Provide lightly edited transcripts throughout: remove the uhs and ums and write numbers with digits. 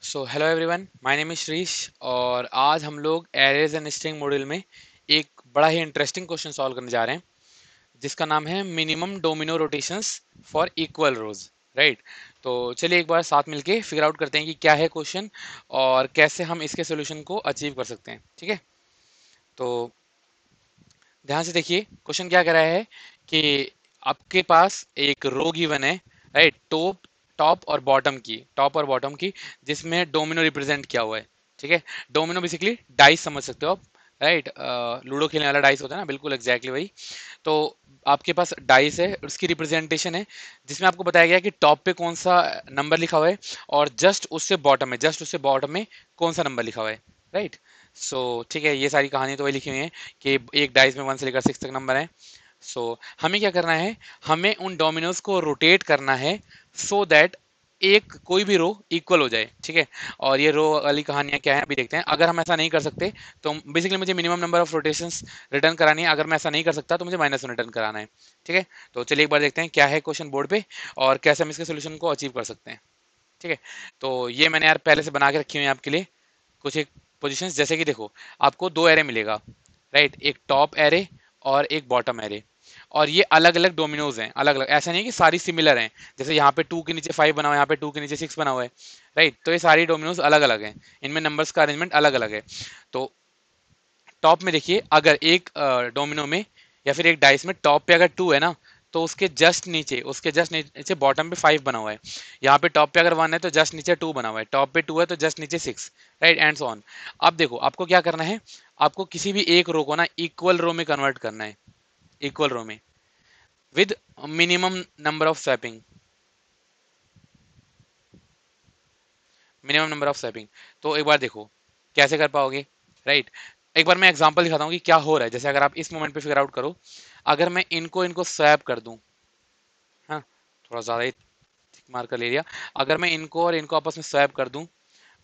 So hello everyone, my name is Shrish. और आज हम लोग एरेज एंड स्ट्रिंग मॉड्यूल में एक बड़ा ही इंटरेस्टिंग क्वेश्चन सॉल्व करने जा रहे हैं, जिसका नाम है minimum domino rotations for equal rows. Right. तो चलिए एक बार साथ मिलके फिगर आउट करते हैं कि क्या है क्वेश्चन और कैसे हम इसके सोल्यूशन को अचीव कर सकते हैं। ठीक है। तो ध्यान से देखिए, क्वेश्चन क्या कह रहा है कि आपके पास एक रो गिवन है। राइट। टॉप टॉप और बॉटम की, जिसमें डोमिनो रिप्रेजेंट किया हुआ है। ठीक है। डोमिनो बेसिकली डाइस समझ सकते हो आप। राइट। लूडो खेलने वाला डाइस होता है ना, बिल्कुल एग्जैक्टली वही। तो आपके पास डाइस है, उसकी रिप्रेजेंटेशन है, जिसमें आपको बताया गया कि टॉप पे कौन सा नंबर लिखा हुआ है और जस्ट उससे बॉटम में कौन सा नंबर लिखा हुआ है। राइट। सो ठीक है, ये सारी कहानी तो वही लिखी हुई है कि एक डाइस में 1 से लेकर 6 तक नंबर है। हमें क्या करना है, हमें उन डोमिनोज को रोटेट करना है सो दैट एक कोई भी रो इक्वल हो जाए। ठीक है। और ये रो वाली कहानियां क्या है अभी देखते हैं। अगर हम ऐसा नहीं कर सकते तो बेसिकली मुझे minimum number of rotations return करानी है। अगर मैं ऐसा नहीं कर सकता तो मुझे -1 रिटर्न कराना है। ठीक है। तो चलिए एक बार देखते हैं क्या है क्वेश्चन बोर्ड पे और कैसे हम इसके सोल्यूशन को अचीव कर सकते हैं। ठीक है। तो ये मैंने यार पहले से बना के रखी हुई है आपके लिए कुछ एक पोजीशंस। जैसे कि देखो, आपको दो एरे मिलेगा। राइट। एक टॉप एरे और एक बॉटम एरे। और ये अलग अलग डोमिनोज हैं, अलग अलग, ऐसा नहीं है कि सारी सिमिलर हैं। जैसे यहाँ पे 2 के नीचे 5 बना हुआ है, यहाँ पे 2 के नीचे 6 बना हुआ है। राइट। तो ये सारी डोमिनोज अलग अलग हैं, इनमें नंबर्स का अरेंजमेंट अलग अलग है। तो टॉप में देखिए, अगर एक डोमिनो में या फिर एक डाइस में टॉप पे अगर 2 है ना, तो उसके जस्ट नीचे बॉटम पे 5 बना हुआ है। यहाँ पे टॉप पे अगर 1 है तो जस्ट नीचे 2 बना हुआ है, टॉप पे 2 है तो जस्ट नीचे 6। Right, and so on. अब देखो आपको क्या करना है, आपको किसी भी एक रो को ना इक्वल रो में कन्वर्ट करना है, इक्वल रो में with minimum number of swapping, minimum number of swapping. तो एक बार देखो कैसे कर पाओगे। राइट। एक बार मैं एग्जांपल दिखाता हूँ कि क्या हो रहा है। जैसे अगर आप इस मोमेंट पे फिगर आउट करो, अगर मैं इनको इनको स्वैप कर दूं, हाँ, थोड़ा ज्यादा ही मार कर ले लिया। अगर मैं इनको और इनको आपस में स्वैप कर दूं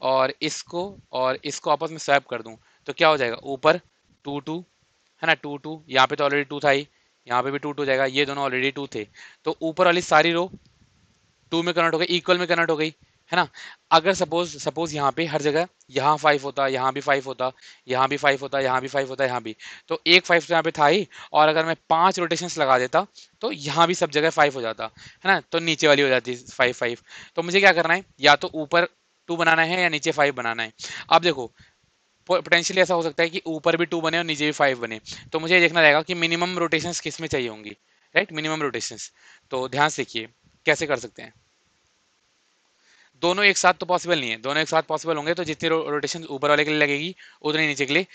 और इसको आपस में स्वैप कर दूं, तो क्या हो जाएगा, ऊपर 2 2 है ना, 2 2, यहाँ पे तो ऑलरेडी 2 था ही, यहाँ पे भी 2 2 जाएगा, ये दोनों ऑलरेडी 2 थे। तो ऊपर वाली सारी रो 2 में कन्वर्ट हो गई, इक्वल में कन्वर्ट हो गई, है ना। अगर सपोज सपोज यहाँ पे हर जगह, यहाँ 5 होता, यहाँ भी 5 होता, यहाँ भी 5 होता, यहाँ भी 5 होता, यहाँ भी, तो एक 5 तो यहाँ पे था ही। और अगर मैं 5 रोटेशंस लगा देता तो यहाँ भी सब जगह 5 हो जाता, है ना, तो नीचे वाली हो जाती 5 5। तो मुझे क्या करना है, या तो ऊपर 2 बनाना है या नीचे 5 बनाना है। अब देखो, पोटेंशियली ऐसा हो सकता है कि ऊपर भी 2 बने और नीचे भी 5 बने। तो मुझे ये देखना रहेगा कि मिनिमम रोटेशंस किस में चाहिए होंगी। Right, minimum rotations. तो ध्यान से देखिए कैसे कर सकते हैं। दोनों एक साथ तो पॉसिबल नहीं है, दोनों एक साथ पॉसिबल होंगे तो जितनी रोटेशन ऊपर वाले के लिए लगेगी उतनी नीचे के लिए।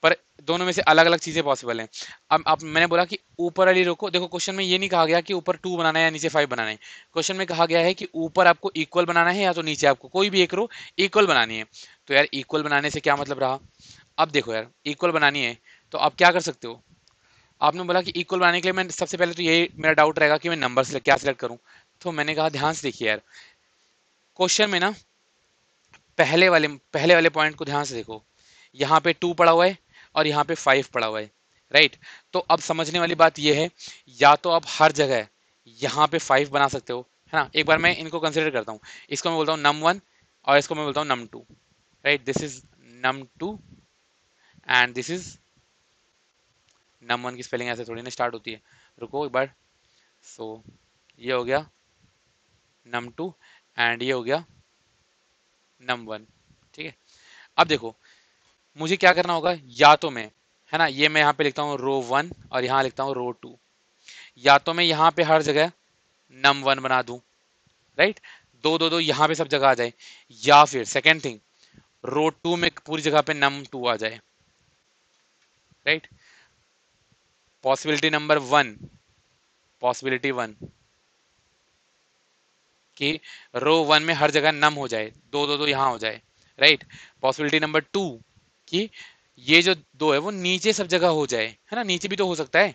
पर दोनों में से अलग अलग चीजें पॉसिबल हैं। अब मैंने बोला कि ऊपर वाली रो को देखो, क्वेश्चन में ये नहीं कहा गया कि ऊपर 2 बनाना है या नीचे 5 बनाना है। क्वेश्चन में कहा गया है कि ऊपर आपको इक्वल बनाना है या तो नीचे आपको कोई भी एक रो इक्वल बनानी है। तो यार इक्वल बनाने से क्या मतलब रहा। अब देखो यार, इक्वल बनानी है तो आप क्या कर सकते हो। आपने बोला कि इक्वल बनाने के लिए मैं सबसे पहले तो ये मेरा डाउट रहेगा कि मैं नंबर क्या सिलेक्ट करूं। तो मैंने कहा ध्यान से देखिए यार, क्वेश्चन में ना पहले वाले पॉइंट को ध्यान से देखो। यहाँ पे 2 पड़ा हुआ है और यहाँ पे 5 पड़ा हुआ है। राइट। तो अब समझने वाली बात यह है, या तो आप हर जगह यहाँ पे 5 बना सकते हो, है ना। एक बार मैं इनको कंसिडर करता हूँ। इसको मैं बोलता हूँ num1 और इसको मैं बोलता हूँ num2। Right, this is num2 and this is num1। की स्पेलिंग ऐसे थोड़ी ना स्टार्ट होती है, रुको एक बार। सो ये हो गया num2 एंड ये हो गया num1। ठीक है। अब देखो, मुझे क्या करना होगा, या तो मैं, है ना, ये मैं यहाँ पे लिखता हूँ रो 1 और यहाँ लिखता हूँ रो 2। या तो मैं यहाँ पे हर जगह num1 बना दूं। राइट। 2 2 2 यहाँ पे सब जगह आ जाए। या फिर सेकेंड थिंग, रो 2 में पूरी जगह पे num2 आ जाए। राइट। पॉसिबिलिटी 1 कि रो 1 में हर जगह नम हो जाए, 2 2 2 यहाँ हो जाए। राइट। पॉसिबिलिटी नंबर 2 कि ये जो 2 है वो नीचे सब जगह हो जाए, है ना, नीचे भी तो हो सकता है।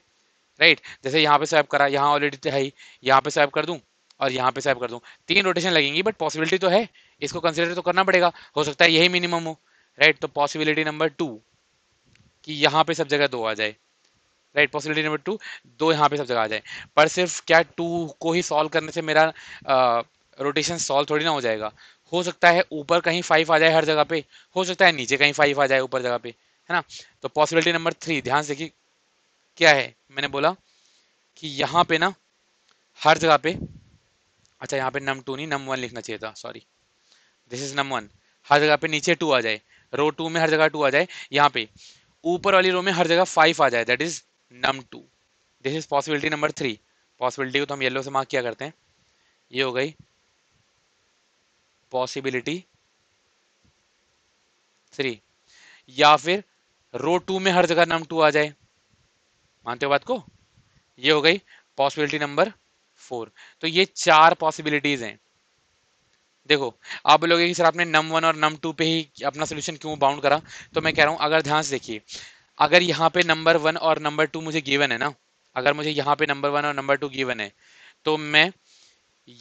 राइट। जैसे यहाँ पे स्वैप करा, यहाँ ऑलरेडी तो है ही, यहाँ पे स्वैप कर दूं और यहाँ पे स्वैप कर दूं, 3 रोटेशन लगेंगी बट पॉसिबिलिटी तो है, इसको कंसिडर तो करना पड़ेगा, हो सकता है यही मिनिमम हो। राइट। तो पॉसिबिलिटी नंबर 2 कि यहाँ पे सब जगह 2 आ जाए। राइट। पॉसिबिलिटी नंबर 2, 2 यहाँ पे सब जगह आ जाए। पर सिर्फ क्या 2 को ही सॉल्व करने से मेरा रोटेशन सॉल्व थोड़ी ना हो जाएगा। हो सकता है ऊपर कहीं 5 आ जाए हर जगह पे, हो सकता है नीचे कहीं 5 आ जाए ऊपर जगह पे, है ना। तो पॉसिबिलिटी नंबर 3 ध्यान से देखिए क्या है। मैंने बोला कि यहाँ पे ना हर जगह पे, अच्छा यहाँ पे नम 2 नहीं नम 1 लिखना चाहिए था, सॉरी, दिस इज नम 1। हर जगह पे नीचे 2 आ जाए, रो 2 में हर जगह 2 आ जाए, यहाँ पे ऊपर वाली रो में हर जगह 5 आ जाए, that is num 2। This is possibility number 3। Possibility को तो हम येलो से मार्क किया करते हैं, ये हो गई पॉसिबिलिटी 3। या फिर रो 2 में हर जगह नम 2 आ जाए, मानते हो बात को, ये हो गई पॉसिबिलिटी नंबर 4। तो ये 4 पॉसिबिलिटीज हैं। देखो आप बोलोगे कि सर आपने नम 1 और नम 2 पे ही अपना सोल्यूशन क्यों बाउंड करा, तो मैं कह रहा हूं अगर ध्यान से देखिए, अगर यहाँ पे नंबर 1 और नंबर 2 मुझे गिवन है ना, अगर मुझे यहाँ पे नंबर 1 और नंबर 2 गिवन है, तो मैं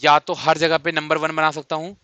या तो हर जगह पे नंबर 1 बना सकता हूँ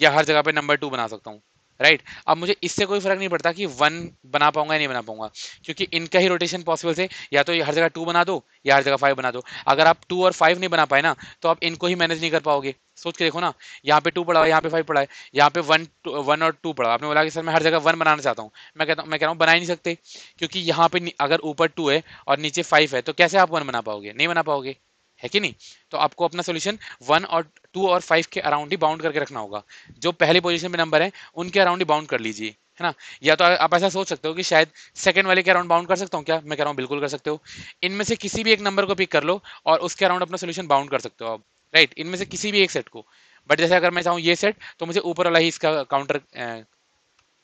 या हर जगह पे नंबर 2 बना सकता हूँ, राइट। अब मुझे इससे कोई फर्क नहीं पड़ता कि 1 बना पाऊंगा या नहीं बना पाऊंगा, क्योंकि इनका ही रोटेशन पॉसिबल है, या तो ये हर जगह 2 बना दो या हर जगह 5 बना दो। अगर आप 2 और 5 नहीं बना पाए ना, तो आप इनको ही मैनेज नहीं कर पाओगे। सोच के देखो ना, यहाँ पे 2 पड़ा है, यहाँ पे 5 पड़ा है, यहाँ पे 1 और 2 पड़ा, आपने बोला कि सर मैं हर जगह 1 बनाना चाहता हूँ, मैं कह रहा हूँ बना ही नहीं सकते, क्योंकि यहाँ पे अगर ऊपर 2 है और नीचे 5 है, तो कैसे आप 1 बना पाओगे, नहीं बना पाओगे, है कि नहीं। तो आपको अपना सोल्यूशन 1 और 2 और 5 के अराउंड ही बाउंड करके रखना होगा, जो पहली पोजीशन पे नंबर है उनके अराउंड ही बाउंड कर लीजिए, है ना। या तो आप ऐसा सोच सकते हो कि शायद सेकंड वाले के अराउंड बाउंड कर सकता हूँ क्या, मैं कह रहा हूँ बिल्कुल कर सकते हो। इनमें से किसी भी एक नंबर को पिक कर लो और उसके अराउंड अपना सोल्यूशन बाउंड कर सकते हो आप, राइट, इनमें से किसी भी एक सेट को। बट जैसे अगर मैं चाहूँ ये सेट, तो मुझे ऊपर वाला ही इसका काउंटर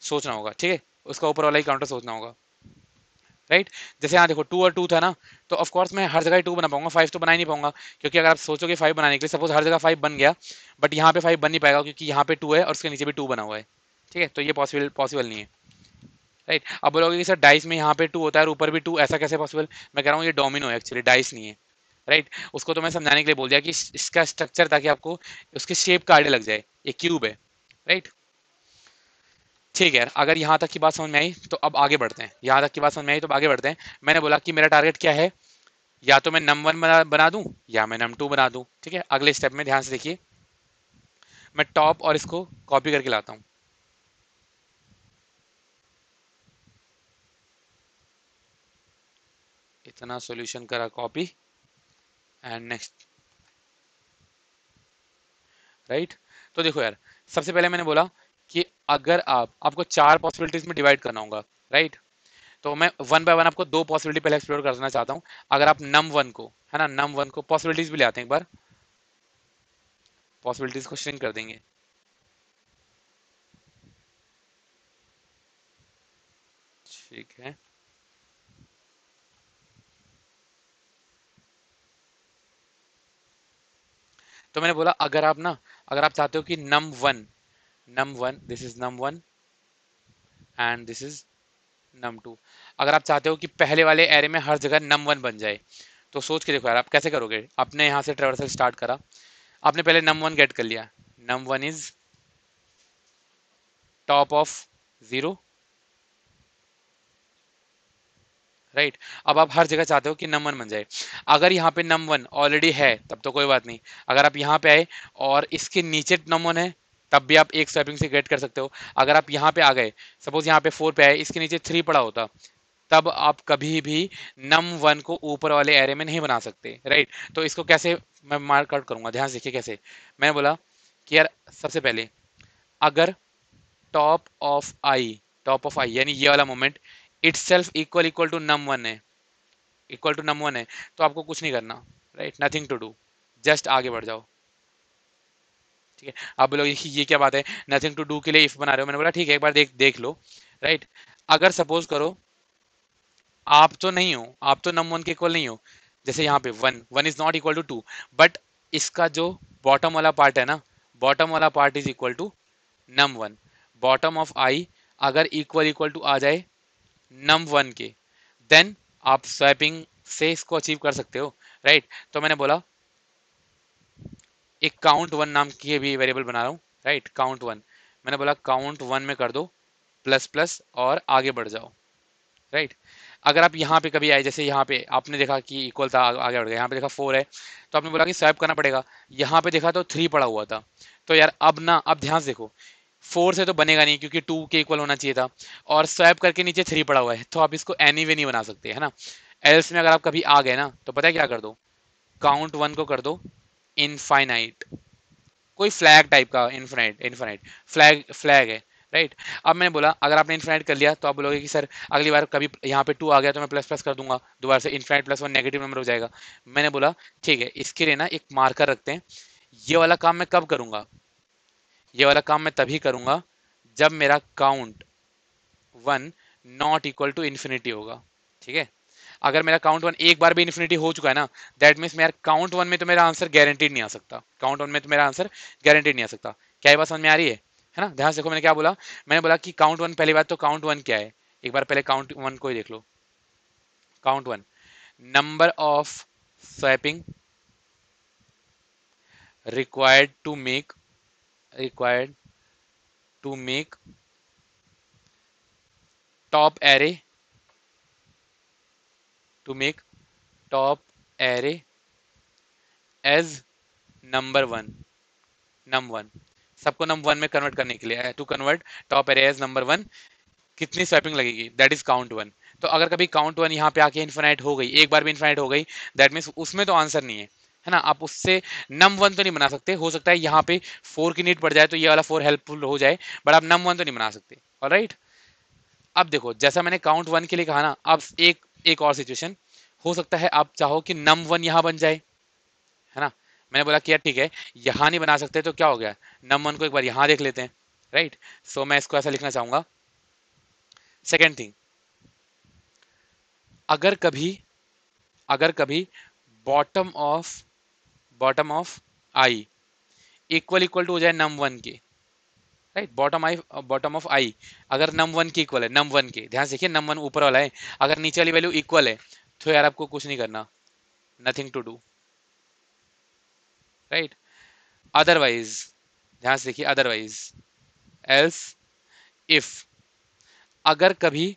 सोचना होगा, ठीक है, उसका ऊपर वाला ही काउंटर सोचना होगा, राइट। जैसे यहाँ देखो 2 और 2 था ना, तो ऑफ कोर्स मैं हर जगह 2 बना पाऊंगा, 5 तो बना ही नहीं पाऊंगा, क्योंकि अगर आप सोचोगे 5 बनाने के लिए, सपोज हर जगह 5 बन गया, बट यहाँ पे 5 बन नहीं पाएगा, क्योंकि यहाँ पे 2 है और उसके नीचे भी 2 बना हुआ है, ठीक है, तो ये पॉसिबल पॉसिबल नहीं है, राइट। अब बोलोगे कि सर डाइस में यहाँ पे 2 होता है और ऊपर भी 2, ऐसा कैसे पॉसिबल, मैं कह रहा हूँ ये डोमिनो है एक्चुअली, डाइस नहीं है, राइट। उसको तो मैं समझाने के लिए बोल दिया कि इसका स्ट्रक्चर, ताकि आपको उसके शेप का आइडिया लग जाए, ये क्यूब है, राइट। ठीक है, अगर यहाँ तक की बात समझ में आई तो अब आगे बढ़ते हैं, यहाँ तक की बात समझ में आई तो अब आगे बढ़ते हैं। मैंने बोला कि मेरा टारगेट क्या है, या तो मैं नम 1 बना दूं या मैं नम 2 बना दूं, ठीक है। अगले स्टेप में ध्यान से देखिए, मैं टॉप और इसको कॉपी करके लाता हूं, इतना सॉल्यूशन करा कॉपी, एंड नेक्स्ट, राइट। तो देखो यार, सबसे पहले मैंने बोला कि अगर आपको 4 पॉसिबिलिटीज में डिवाइड करना होगा, राइट। तो मैं 1 बाय 1 आपको 2 पॉसिबिलिटी पहले एक्सप्लोर करना चाहता हूं। अगर आप नम 1 को, है ना, नम 1 को पॉसिबिलिटीज भी ले आते हैं एक बार, पॉसिबिलिटीज को श्रिंक कर देंगे, ठीक है। तो मैंने बोला अगर आप ना, अगर आप चाहते हो कि num 1 this is num 1 and this is num 2, अगर आप चाहते हो कि पहले वाले एरे में हर जगह नम 1 बन जाए, तो सोच के देखो यार आप कैसे करोगे। आपने यहाँ से ट्रेवर्सल स्टार्ट करा, आपने पहले नम 1 गेट कर लिया, नम 1 इज टॉप ऑफ 0, राइट। अब आप हर जगह चाहते हो कि नम 1 बन जाए। अगर यहाँ पे नम 1 ऑलरेडी है तब तो कोई बात नहीं, अगर आप यहाँ पे आए और इसके नीचे नम 1 है, तब भी आप एक स्वैपिंग से गेट कर सकते हो। अगर आप यहाँ पे आ गए, सपोज यहाँ पे 4 पे आए, इसके नीचे 3 पड़ा होता, तब आप कभी भी नम 1 को ऊपर वाले एरे में नहीं बना सकते, राइट। तो इसको कैसे मैं मार्क आउट करूंगा, ध्यान से देखिए कैसे। मैंने बोला कि यार सबसे पहले, अगर top of i, top of i यानी ये वाला moment itself equal equal to num 1 है, इक्वल टू नम 1 है, तो आपको कुछ नहीं करना, right, nothing to do, just आगे बढ़ जाओ, ठीक है। आप बोलोगे कि ये क्या बात है, नथिंग टू डू के लिए इफ बना रहे हो, मैंने बोला ठीक है एक बार देख देख लो, राइट। अगर सपोज करो आप तो नहीं हो, आप तो नम 1 के इक्वल नहीं हो, जैसे यहाँ पे 1 is not equal to 2, but इसका जो बॉटम वाला पार्ट है ना, बॉटम वाला part is equal to num 1, bottom of i अगर इक्वल इक्वल टू आ जाए नम 1 के, देन आप स्वैपिंग से इसको अचीव कर सकते हो, राइट। तो मैंने बोला एक काउंट 1 नाम की भी वेरिएबल बना रहा हूँ, राइट, काउंट 1, मैंने बोला काउंट 1 में कर दो प्लस प्लस और आगे बढ़ जाओ, राइट। अगर आप यहाँ पे कभी आए, जैसे यहाँ पे आपने देखा कि इक्वल था, आगे बढ़ गया, यहाँ पे देखा 4 है, तो आपने बोला कि स्वैप करना पड़ेगा। यहाँ पे देखा तो 3 पड़ा हुआ था। तो यार अब ना, अब ध्यान से देखो, 4 से तो बनेगा नहीं क्योंकि 2 के इक्वल होना चाहिए था, और स्वैप करके नीचे 3 पड़ा हुआ है, तो आप इसको एनी वे नहीं बना सकते, है ना। एल्स में अगर आप कभी आ गए ना, तो पता है क्या कर दो, काउंट 1 को कर दो इनफाइनाइट, कोई फ्लैग टाइप का, इनफाइनाइट, इनफाइनाइट फ्लैग, फ्लैग है, राइट। अब मैंने बोला अगर आपने इनफाइनाइट कर लिया तो आप बोलोगे कि सर अगली बार कभी यहाँ पे 2 आ गया तो मैं प्लस प्लस कर दूंगा, दोबारा से इनफाइनाइट प्लस 1 नेगेटिव नंबर हो जाएगा। मैंने बोला ठीक है, इसके लिए ना एक मार्कर रखते हैं। ये वाला काम मैं कब करूंगा, ये वाला काम मैं तभी करूंगा जब मेरा count 1 not equal to infinity होगा, ठीक है। अगर मेरा काउंट 1 एक बार भी इन्फिनिटी हो चुका है ना, दैट मीन्स मेरा काउंट 1 में तो मेरा आंसर गारंटीड नहीं आ सकता, काउंट 1 में तो मेरा आंसर गारंटीड नहीं आ सकता। क्या ये बात समझ में आ रही है ना। ध्यान से देखो मैंने क्या बोला, मैंने बोला कि काउंट 1, पहली बात तो काउंट 1 क्या है, एक बार पहले काउंट 1 को ही देख लो। Count 1, number of swapping required to make, required to make top array, to make top array as number 1, num 1, सबको नम 1 में कन्वर्ट करने के लिए, to convert top array as number 1, कितनी स्वैपिंग लगेगी, दैट इज काउंट 1। तो अगर कभी काउंट 1 यहाँ पे आके इन्फिनाइट हो गई, एक बार भी इन्फिनाइट हो गई, दैट मीन्स उसमें तो आंसर नहीं है ना। आप उससे नम 1 तो नहीं बना सकते, हो सकता है यहाँ पे 4 की नीड पड़ जाए तो ये वाला 4 हेल्पफुल हो जाए, बट आप नम 1 तो नहीं बना सकते, ऑलराइट। अब देखो जैसा मैंने काउंट 1 के लिए कहा ना, अब एक एक और सिचुएशन हो सकता है, आप चाहो कि नम 1 यहाँ बन जाए, है ना। मैंने बोला कि यार ठीक है, यहाँ नहीं बना सकते तो क्या हो गया, नम 1 को एक बार यहाँ देख लेते हैं, राइट। सो मैं इसको ऐसा लिखना चाहूंगा, सेकेंड थिंग, अगर कभी, अगर कभी bottom of, bottom of i equal equal to हो जाए नम 1 के, right, bottom i, bottom of i अगर नम 1 के इक्वल है, नम 1 के, ध्यान से देखिए नम 1 ऊपर वाला है, अगर नीचे वाली वैल्यू इक्वल है तो यार आपको कुछ नहीं करना, nothing to do, right. Otherwise, ध्यान से देखिए, अदरवाइज, एल्स, इफ, अगर कभी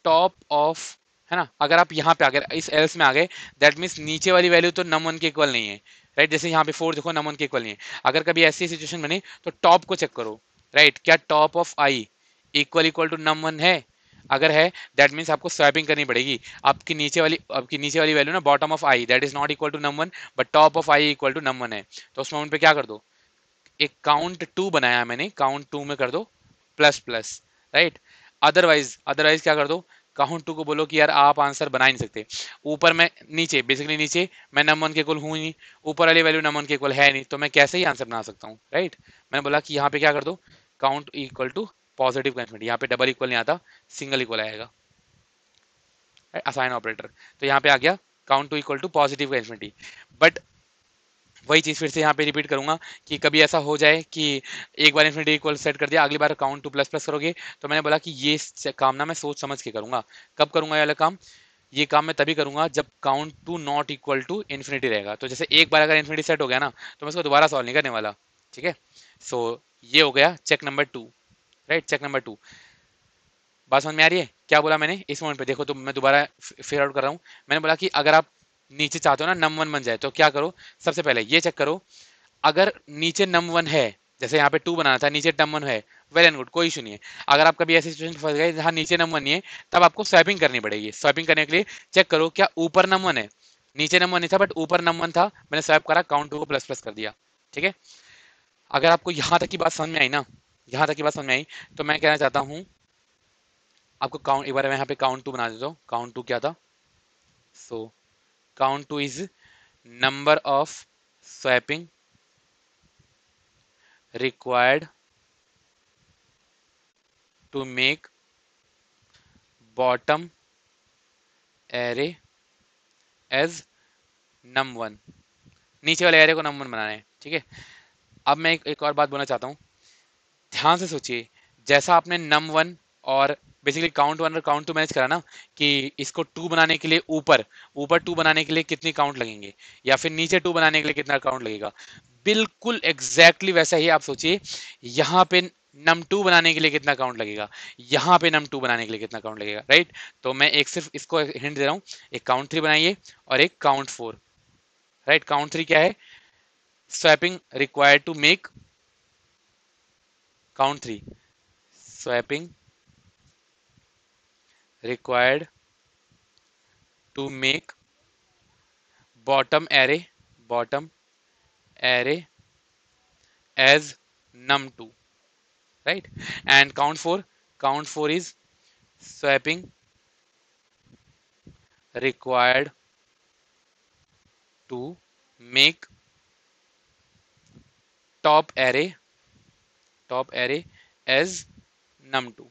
टॉप ऑफ, है ना, अगर आप यहाँ पे आ गए, इस एल्स में आ गए, दैट मीन्स नीचे वाली वैल्यू तो नम 1 के इक्वल नहीं है, राइट। जैसे यहाँ पे 4 देखो नम 1 के इक्वल नहीं है, अगर कभी ऐसी सिचुएशन बने तो टॉप को चेक करो, राइट। क्या top of i equal equal to num 1 है, अगर है दैट मीन्स आपको स्वैपिंग करनी पड़ेगी, आपकी नीचे वाली वैल्यू ना bottom of i that is not equal to num 1, but top of i equal to num 1 है, तो उस मोमेंट पे क्या कर दो, एक काउंट 2 बनाया मैंने, काउंट 2 में कर दो plus plus, right. Otherwise, otherwise क्या कर दो, काउंट 2 को बोलो कि यार आप आंसर बना ही नहीं सकते, ऊपर में नीचे, बेसिकली नीचे मैं नम 1 के इक्वल हूं ही नहीं, ऊपर वाली वैल्यू नम 1 के इक्वल है नहीं, तो मैं कैसे ही आंसर बना सकता हूँ, राइट। मैंने बोला कि यहाँ पे क्या कर दो, काउंट इक्वल टू पॉजिटिव का इन्फिनिटी, यहाँ पे डबल इक्वल नहीं आता, सिंगल इक्वल आएगा, असाइन ऑपरेटर, तो यहाँ पे आ गया काउंट 2 इक्वल टू पॉजिटिव का इन्फिनिटी। बट वही चीज फिर से यहाँ पे रिपीट करूंगा कि कभी ऐसा हो जाए कि एक बार इन्फिनिटी इक्वल सेट कर दिया, अगली बार काउंट 2 प्लस प्लस करोगे, तो मैंने बोला कि ये काम ना मैं सोच समझ के करूंगा। कब करूंगा ये वाला काम, ये काम मैं तभी करूंगा जब count 2 not equal to infinity रहेगा, तो जैसे एक बार अगर इन्फिनिटी सेट हो गया ना, तो मैं उसको दोबारा सॉल्व नहीं करने वाला, ठीक है। सो ये हो गया check number 2, right, check number 2। बात समझ में आ रही है क्या बोला मैंने इस मोमेंट पे, देखो तो मैं दोबारा फिगर आउट कर रहा हूँ। मैंने बोला कि अगर आप नीचे चाहते हो ना नम 1 बन जाए, तो क्या करो, सबसे पहले ये चेक करो, अगर नीचे नम 1 है, जैसे यहाँ पे 2 बनाना था, नीचे नम 1 है, वेल एंड गुड, कोई इशू नहीं है। अगर आप कभी ऐसी सिचुएशन फंस गए जहाँ नीचे नम 1 नहीं है, तब आपको स्वैपिंग करनी पड़ेगी। स्वैपिंग करने के लिए चेक करो क्या ऊपर नम 1 है, नीचे नम 1 नहीं था बट ऊपर नम 1 था, मैंने स्वैप करा, काउंट 2 को प्लस प्लस कर दिया, ठीक है। अगर आपको यहाँ तक की बात समझ में आई ना, यहाँ तक की बात समझ में आई, तो मैं कहना चाहता हूँ आपको, काउंट एक बार मैं यहाँ पे काउंट 2 बना देता हूँ, काउंट 2 क्या था, so count 2 is number of swapping required to make bottom array as num1, नीचे वाले एरे को num1 बनाना है, ठीक है। अब मैं एक और बात बोलना चाहता हूँ, ध्यान से सोचिए, जैसा आपने num1 और बेसिकली काउंट 1 और काउंट 2 मैनेज करा ना, कि इसको 2 बनाने के लिए ऊपर, ऊपर 2 बनाने के लिए कितनी काउंट लगेंगे, या फिर नीचे 2 बनाने के लिए कितना काउंट लगेगा, बिल्कुल एग्जैक्टली वैसा ही आप सोचिए यहाँ पे नम टू बनाने के लिए कितना काउंट लगेगा, यहाँ पे नम टू बनाने के लिए कितना काउंट लगेगा, राइट। तो मैं एक सिर्फ इसको हिंट दे रहा हूँ, एक काउंट थ्री बनाइए और एक count four, right. Count three क्या है, swapping required to make, count three, swapping required to make bottom array, bottom array as num2, right? And count 4 is swapping required to make top array, top array as num2,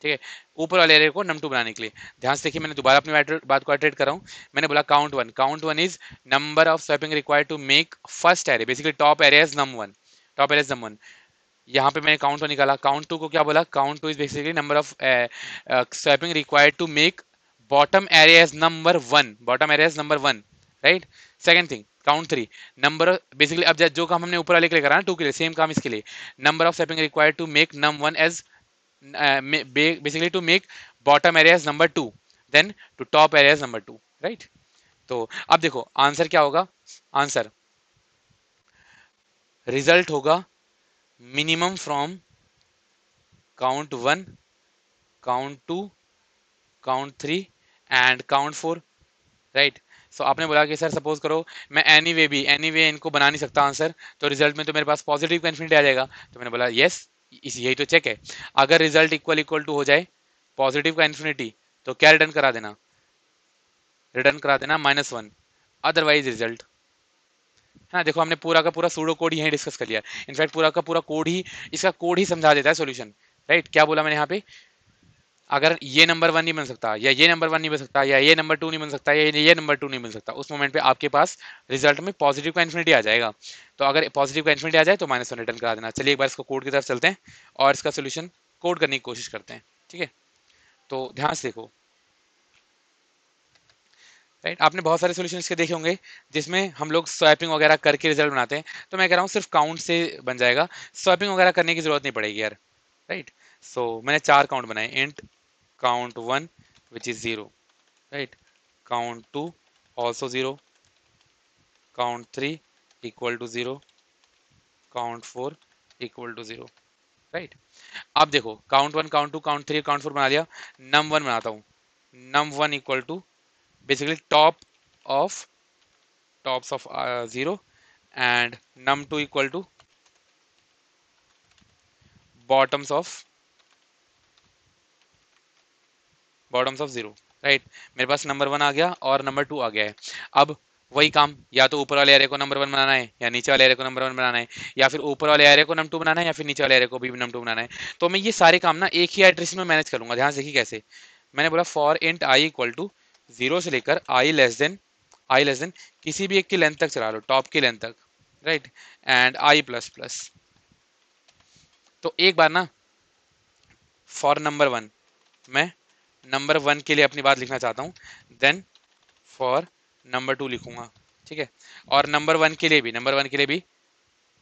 ठीक है। ऊपर वाले array को नम to बनाने के लिए ध्यान से देखिए, मैंने दोबारा अपनी बात को आइटरेट कर रहा हूँ। मैंने बोला count one is number of swapping required to make first array, basically top array as num one, top array as num one. यहाँ पे मैंने काउंट वन निकाला, काउंट टू को क्या बोला, count two is basically number of swapping required to make bottom array as number one, bottom array as number one, right. Second thing count three, number basically अब जो काम हमने ऊपर वाले के लिए करा ना टू के लिए, सेम काम इसके लिए, number of swapping required to make num one as basically to make bottom area as number two, then to top area as number two, right। तो अब देखो आंसर क्या होगा, आंसर रिजल्ट होगा minimum from count one, count two, count three and count four, right. So आपने बोला कि sir suppose करो मैं एनी वे इनको बना नहीं सकता आंसर, तो रिजल्ट में तो मेरे पास पॉजिटिव का इन्फिनिटी आ जाएगा। तो मैंने बोला यस, यही तो चेक है। अगर रिजल्ट इक्वल इक्वल टू हो जाए पॉजिटिव का इन्फिनिटी, तो क्या रिटर्न करा देना, रिटर्न करा देना -1, अदरवाइज रिजल्ट। हाँ देखो हमने पूरा का पूरा सूडो कोड यहीं डिस्कस कर लिया, इनफैक्ट पूरा का पूरा कोड ही, इसका कोड ही समझा देता है सॉल्यूशन, राइट। क्या बोला मैंने यहाँ पे, अगर ये नंबर वन नहीं बन सकता, या ये नंबर वन नहीं बन सकता, या ये नंबर टू नहीं बन सकता, या ये नंबर टू नहीं बन सकता, उस मोमेंट पे आपके पास रिजल्ट में पॉजिटिव का इन्फिनिटी आ जाएगा। तो अगर पॉजिटिव का इन्फिनिटी आ जाए तो -1 रिटर्न करा देना। चलिए एक बार इसको कोड की तरफ चलते हैं और इसका सोल्यूशन कोड करने की कोशिश करते हैं, ठीक है। तो ध्यान से देखो, राइट। आपने बहुत सारे सोल्यूशन इसके देखे होंगे जिसमें हम लोग स्वैपिंग वगैरह करके रिजल्ट बनाते हैं, तो मैं कह रहा हूँ सिर्फ काउंट से बन जाएगा, स्वैपिंग वगैरह करने की जरूरत नहीं पड़ेगी यार, राइट। सो मैंने 4 काउंट बनाए, int count one which is 0, right, count 2 also 0, count 3 equal to 0, count 4 equal to 0, right। अब देखो count one, count two, count three, count four बना लिया, नम वन बनाता हूँ, num one equal to basically of tops of 0 and num two equal to bottoms of bottoms of 0, right. मेरे पास number one आ गया और नंबर टू आ गया है। अब वही काम, या तो ऊपर वाले एरे को नंबर वन बनाना है, या नीचे वाले एरे को नंबर वन बनाना है, या फिर ऊपर वाले एरे को नम टू बनाना है, या फिर नीचे वाले एरे को भी नम टू बनाना है। तो मैं ये सारे काम ना एक ही एड्रेस में मैनेज करूंगा। ध्यान से देखिए कैसे, मैंने बोला for int i equal to 0 से लेकर आई लेस देन किसी भी एक की लेंथ तक चला लो, टॉप की लेंथ तक, right, and I plus plus. तो एक बार ना फॉर नंबर वन, मैं नंबर वन के लिए अपनी बात लिखना चाहता हूँ, देन फॉर नंबर टू लिखूंगा, ठीक है। और नंबर वन के लिए भी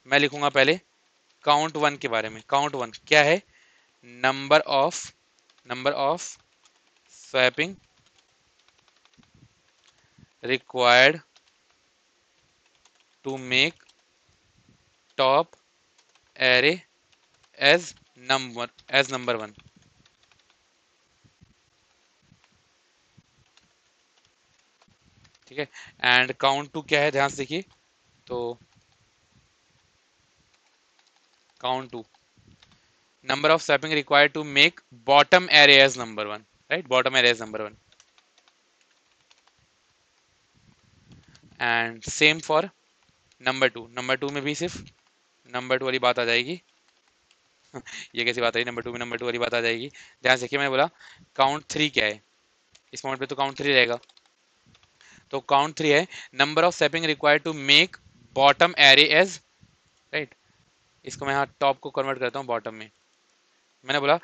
मैं लिखूंगा पहले काउंट वन के बारे में। काउंट वन क्या है, number of swapping required to make top array as number one, ठीक है। एंड काउंट टू क्या है, ध्यान से देखिए, तो count two number of swapping required to make bottom array as number one, right, bottom array as number one, and same for number two में भी सिर्फ नंबर टू वाली बात आ जाएगी। ये कैसी बात आई, नंबर टू में नंबर टू वाली बात आ जाएगी। ध्यान से देखिए, मैंने बोला काउंट थ्री क्या है, इस मोमेंट पे तो काउंट थ्री रहेगा, तो काउंट थ्री है number of swapping required to make bottom array as, right. इसको मैं यहाँ टॉप को कन्वर्ट करता हूँ बॉटम में। मैंने बोला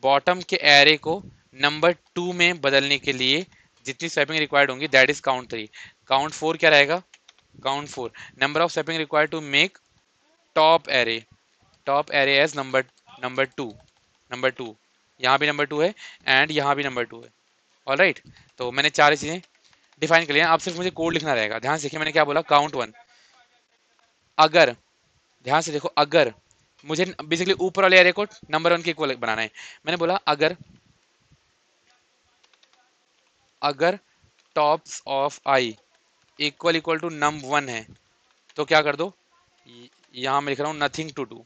बॉटम के एरे को नंबर टू में बदलने के लिए जितनी स्वैपिंग रिक्वायर्ड होंगी that is count three. Count four क्या रहेगा, count four number of swapping required to make top array as number number two, number two, यहाँ भी नंबर टू है एंड यहाँ भी नंबर टू है। ऑलराइट, तो मैंने चार चीजें डिफाइन कर लिया। अब सिर्फ मुझे कोड लिखना रहेगा। ध्यान से देखिए मैंने क्या बोला, काउंट वन। अगर, ध्यान से देखो, अगर मुझे बेसिकली ऊपर वाले एरे को नंबर वन के इक्वल बनाना है, मैंने बोला अगर, अगर tops of i equal equal to num one है तो क्या कर दो, यहां मैं लिख रहा हूं नथिंग टू डू।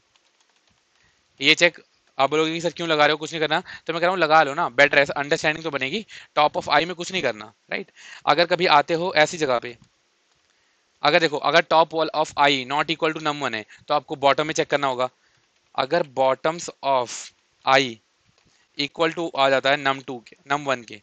ये चेक, आप बोलोगे कि सर क्यों लगा रहे हो, कुछ नहीं करना, तो मैं कह रहा हूँ लगा लो ना, बेटर ऐसा अंडरस्टैंडिंग तो बनेगी। टॉप ऑफ आई में कुछ नहीं करना, राइट। अगर कभी आते हो ऐसी जगह पे, अगर देखो अगर top val of i not equal to num one है तो आपको बॉटम में चेक करना होगा। अगर bottoms of i equal to आ जाता है नम टू के, नम वन के,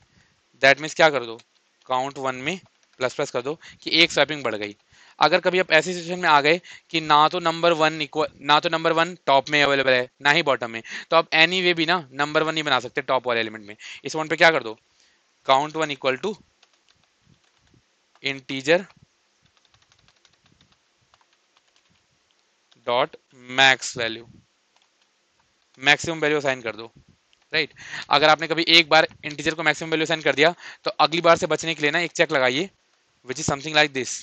दैट मीन्स क्या कर दो, काउंट वन में प्लस प्लस कर दो कि एक स्वैपिंग बढ़ गई। अगर कभी आप ऐसी सिचुएशन में आ गए कि ना तो नंबर वन इक्वल, ना तो नंबर वन टॉप में अवेलेबल है ना ही बॉटम में, तो आप एनी वे भी ना नंबर वन नहीं बना सकते टॉप वाले एलिमेंट में। इस वन पे क्या कर दो, count one equal to integer dot max value, maximum value assign कर दो, राइट। अगर आपने कभी एक बार इंटीजर को मैक्सिमम वैल्यू असाइन कर दिया तो अगली बार से बचने के लिए ना एक चेक लगाइए, which is something like this.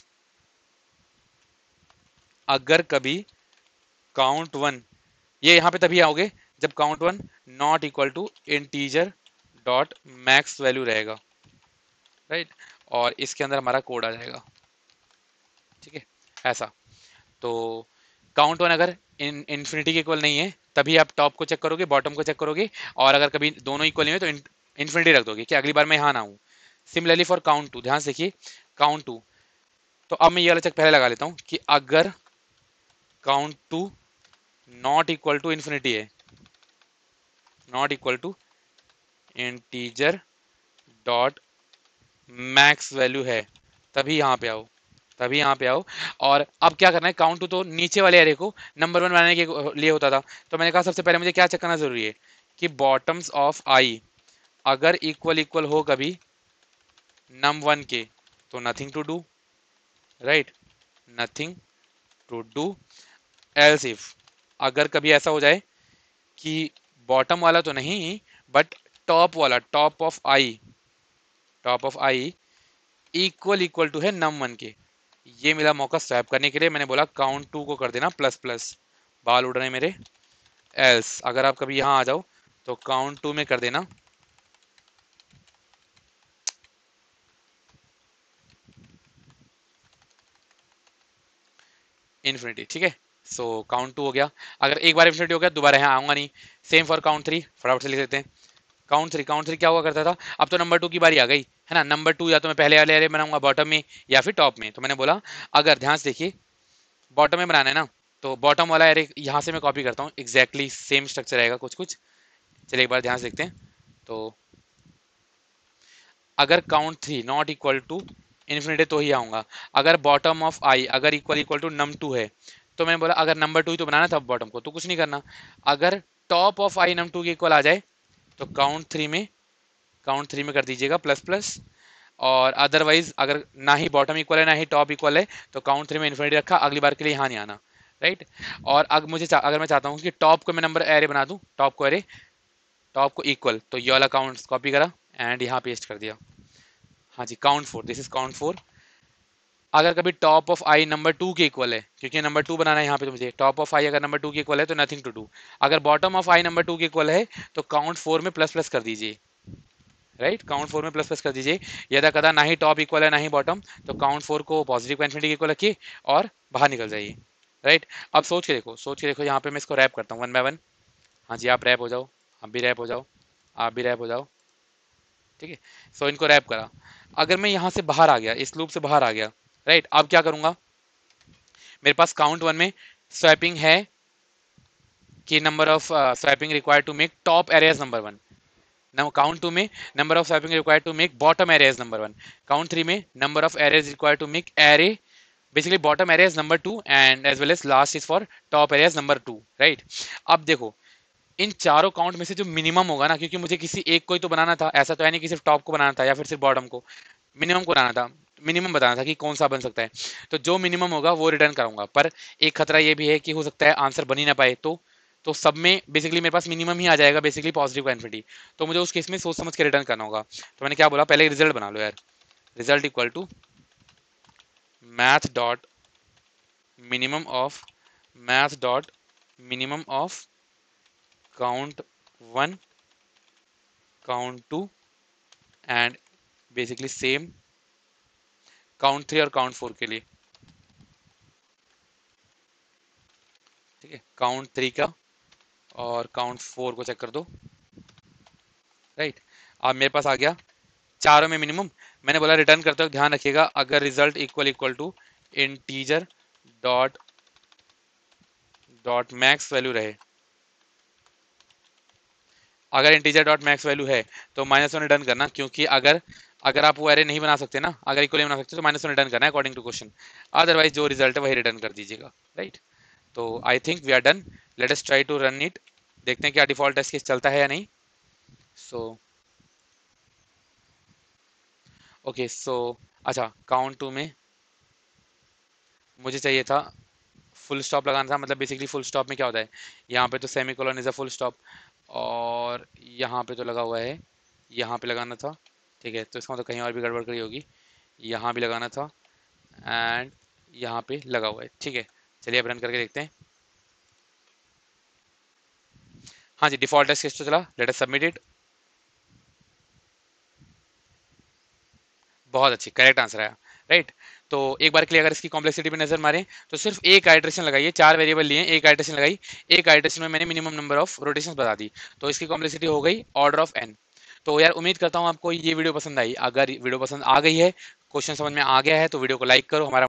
अगर कभी काउंट वन, ये यहां पे तभी आओगे जब count one not equal to integer dot max value रहेगा, राइट। और इसके अंदर हमारा कोड आ जाएगा, ठीक है, ऐसा। तो काउंट वन अगर इन्फिनिटी के इक्वल नहीं है तभी आप टॉप को चेक करोगे, बॉटम को चेक करोगे, और अगर कभी दोनों इक्वल नहीं है तो इन्फिनिटी रख दोगे कि अगली बार मैं यहाँ ना हूँ। सिमिलरली फॉर काउंट टू, ध्यान से देखिए, काउंट टू, तो अब मैं ये वाला चेक पहले लगा लेता हूँ कि अगर count two not equal to infinity है, not equal to integer dot max value है, तभी यहाँ पे आओ, तभी यहाँ पे आओ। और अब क्या करना है, काउंट टू तो नीचे वाले एरे को नंबर वन बनाने के लिए होता था, तो मैंने कहा सबसे पहले मुझे क्या चेक करना जरूरी है कि बॉटम्स ऑफ आई अगर इक्वल इक्वल हो कभी नम वन के तो nothing to do, right, nothing to do. Else if, अगर कभी ऐसा हो जाए कि बॉटम वाला तो नहीं बट टॉप वाला, top of i, top of i equal equal to है नम वन के, ये मिला मौका स्वैप करने के लिए, मैंने बोला काउंट टू को कर देना प्लस प्लस, बाल उड़ रहे हैं मेरे। एल्स अगर आप कभी यहाँ आ जाओ तो काउंट टू में कर देना इन्फिनिटी, ठीक है। सो काउंट टू हो गया, अगर एक बार इन्फिनिटी हो गया दोबारा यहाँ आऊंगा नहीं। सेम फॉर काउंट थ्री, फटाफट से लिख देते हैं। काउंट थ्री, काउंट थ्री क्या हुआ करता था, अब तो नंबर टू की बारी आ गई है ना। नंबर टू या तो मैं पहले वाले एरे बनाऊंगा बॉटम में या फिर टॉप में, तो मैंने बोला अगर, ध्यान से देखिए, बॉटम में बनाना है ना, तो बॉटम वाला एरे यहाँ से मैं कॉपी करता हूँ, एग्जैक्टली सेम स्ट्रक्चर रहेगा कुछ कुछ। चलिए एक बार ध्यान से देखते हैं। तो अगर count three not equal to infinity तो ही आऊंगा। अगर बॉटम ऑफ आई अगर equal equal to num two है तो मैंने बोला अगर नंबर टू ही तो बनाना था बॉटम को, तो कुछ नहीं करना। अगर top of i num two के इक्वल आ जाए तो काउंट थ्री में कर दीजिएगा प्लस प्लस। और अदरवाइज अगर ना ही बॉटम इक्वल है ना ही टॉप इक्वल है तो काउंट थ्री में इन्फिनिटी रखा, अगली बार के लिए यहाँ नहीं आना, राइट। और अगर अगर मैं चाहता हूँ कि टॉप को मैं नंबर एरे बना दूँ, टॉप को एरे, टॉप को इक्वल, तो ये वाला काउंट कॉपी करा एंड यहाँ पेस्ट कर दिया। हाँ जी, count four, this is count four. अगर कभी top of i number two के इक्वल है, क्योंकि नंबर टू बनाना है यहाँ पे, तो मुझे टॉप ऑफ आई अगर नंबर टू के इक्वल है तो नथिंग टू डू। अगर bottom of i number two के इक्वल है तो काउंट फोर में प्लस प्लस कर दीजिए, राइट, काउंट फोर में प्लस प्लस कर दीजिए। यदा कदा ना ही टॉप इक्वल है ना ही बॉटम, तो काउंट फोर को पॉजिटिव इन्फिनिटी के इक्वल रखिए और बाहर निकल जाइए, राइट। अब सोच के देखो, सोच के देखो, यहाँ पे मैं इसको रैप करता हूँ वन बाय वन। हाँ जी, आप रैप हो जाओ, आप भी रैप हो जाओ, आप भी रैप हो जाओ, ठीक है। सो इनको रैप करा। अगर मैं यहाँ से बाहर आ गया, इस लूप से बाहर आ गया, राइट, अब क्या करूंगा, मेरे पास काउंट वन में स्वैपिंग है कि number of swapping required to make top arrays number one. Now count two में number of swapping required to make bottom arrays number one. Count three में number of arrays required to make array, basically bottom arrays number two and as well as last is for top arrays number two, right. अब देखो इन चारों count में से जो minimum होगा ना, क्योंकि मुझे किसी एक को ही तो बनाना था, ऐसा तो है नहीं कि सिर्फ टॉप को बनाना था या फिर सिर्फ बॉटम को, मिनिमम को बनाना था, मिनिमम बताना था कि कौन सा बन सकता है। तो जो मिनिमम होगा वो रिटर्न कराऊंगा, पर एक खतरा ये भी है कि हो सकता है आंसर बन ही ना पाए, तो तो सब में बेसिकली मेरे पास मिनिमम ही आ जाएगा, बेसिकली पॉजिटिव का इन्फिनिटी। तो मुझे उस केस में सोच समझ के रिटर्न करना होगा। तो मैंने क्या बोला, पहले रिजल्ट बना लो यार। Result equal to math dot minimum of math dot minimum of count 1, count 2 and basically same count 3 और काउंट 4 के लिए। ठीक है, काउंट 3 का और काउंट 4 को चेक कर दो। राइट, अब मेरे पास आ गया चारों में मिनिमम। मैंने बोला रिटर्न करते वक्त ध्यान रखिएगा, अगर result equal equal to integer dot dot max value रहे, अगर इंटीजर डॉट मैक्स वैल्यू है तो -1 रिटर्न करना, क्योंकि अगर अगर आप वो एरे नहीं बना सकते ना, अगर इक्वली बना सकते तो -1 रिटर्न करना है अकॉर्डिंग टू क्वेश्चन। अदरवाइज जो रिजल्ट है वही रिटर्न कर दीजिएगा। राइट, तो I think we are done. Let us try to run it, देखते हैं क्या डिफॉल्ट टेस्ट केस चलता है या नहीं। सो ओके, सो अच्छा, काउंट 2 में मुझे चाहिए था फुल स्टॉप लगाना था। मतलब बेसिकली फुल स्टॉप में क्या होता है, यहाँ पे तो semi colon is a full stop, और यहाँ पे तो लगा हुआ है, यहाँ पे लगाना था। ठीक है, तो इसका मतलब कहीं और भी गड़बड़ करी होगी, यहाँ भी लगाना था एंड यहाँ पे लगा हुआ है। ठीक है, चलिए अब रन करके देखते हैं। हाँ जी, डिफॉल्ट टेस्ट केस तो चला। Let us submit it. बहुत अच्छी, करेक्ट आंसर आया। राइट, तो एक बार के लिए अगर इसकी कॉम्प्लेक्सिटी पे नजर मारें तो सिर्फ एक आइट्रेशन लगाइए, 4 वेरिएबल लिए, एक आइट्रेशन लगाई, एक आइट्रेशन में मैंने मिनिमम नंबर ऑफ रोटेशंस बता दी, तो इसकी कॉम्प्लेक्सिटी हो गई ऑर्डर ऑफ n। तो यार उम्मीद करता हूँ आपको ये वीडियो पसंद आई। अगर वीडियो पसंद आ गई है, क्वेश्चन समझ में आ गया है, तो वीडियो को लाइक करो, हमारा